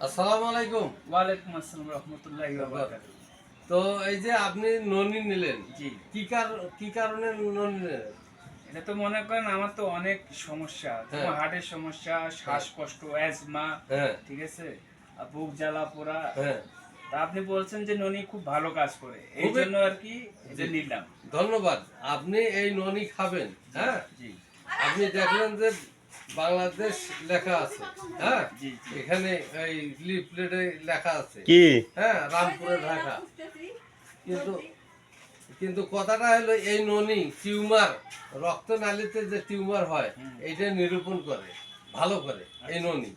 আসসালামু আলাইকুম। ওয়ালাইকুম আসসালাম রহমতুল্লাহি ওয়া বারাকাতুহু। তো এই যে আপনি ননি নিলেন, জি, কি কারণে ননি নিলেন? এটা তো মনে করেন আমার তো অনেক সমস্যা, হ্যাঁ, যেমন হার্টের সমস্যা, হ্যাঁ, শ্বাসকষ্ট, অ্যাজমা, হ্যাঁ, ঠিক আছে, আর বুক জ্বালা পোড়া। হ্যাঁ। তা আপনি বলছেন যে ননি খুব ভালো কাজ করে, এই খুবই জন্য আর কি এটা জি, নিলাম। ধন্যবাদ। আপনি এই ননি খাবেন, জি, হ্যাঁ? জি, আপনি দেখলেন যে বাংলাদেশ লেখা আছে, হ্যাঁ? জি, জি, এখানে এই লিফলেটে লেখা আছে, কি হ্যাঁ, রামপুরে ঢাকা। কিন্তু কিন্তু কথাটা হলো এই ননি টিউমার, রক্তনালীতে যে টিউমার হয় এইটা নিরূপণ করে, ভালো করে এই ননি।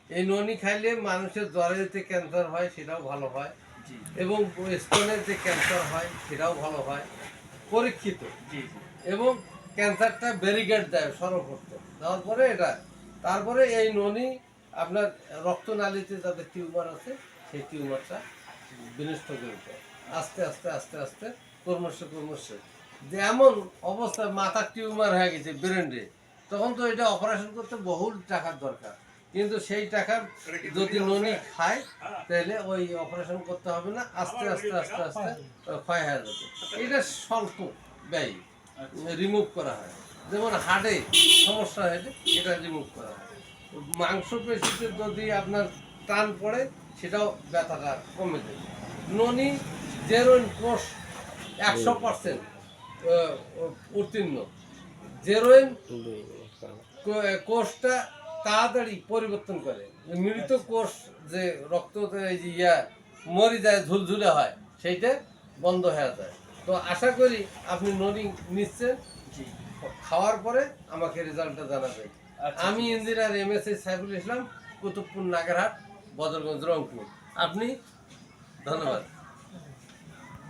এই ননি খাইলে মানুষের জ্বরের যে ক্যান্সার হয় সেটাও ভালো হয়, জি, এবং স্তনের যে ক্যান্সার হয় সেটাও ভালো হয়, পরীক্ষিত। জি, এবং ক্যান্সারটা ব্যারিকেড দেয় সর্বপ্রথম দেওয়ার পরে এটা, তারপরে এই ননি আপনার রক্তনালীতে যাদের টিউমার আছে সেই টিউমারটা বিনষ্ট করে দেয় আস্তে আস্তে আস্তে আস্তে, ক্রমশ। যে এমন অবস্থায় মাথার টিউমার হয়ে গেছে ব্রেনে, তখন তো এটা অপারেশন করতে বহুল টাকার দরকার, কিন্তু সেই টাকা যদি ননি খায় তাহলে ওই অপারেশন করতে হবে না, আস্তে আস্তে আস্তে আস্তে ক্ষয় হয়ে যাবে। এটা স্বল্প ব্যয় রিমুভ করা হয়। যেমন হার্টে সমস্যা হলে এটা রিমুভ করা হয়। মাংসপেশিতে যদি আপনার টান পড়ে সেটাও ব্যথাটা কমে যায়। ননি জেরোইন কোষ 100% উত্তীর্ণ। জেরোইন কোষটা তাড়াতাড়ি পরিবর্তন করে, মৃত কোষ যে রক্ত এই যে মরে যায়, ঝুলঝুলে হয়, সেইটা বন্ধ হয়ে যায়। তো আশা করি আপনি ননি নিচ্ছেন, জি। খাওয়ার পরে আমাকে রেজাল্টটা জানাবেন। আচ্ছা, আমি ঠিক আছে। Engineer MSc Saiful Islam, Kutubpur নাগরহাট, Badarganj, Rangpur. আপনি? ধন্যবাদ।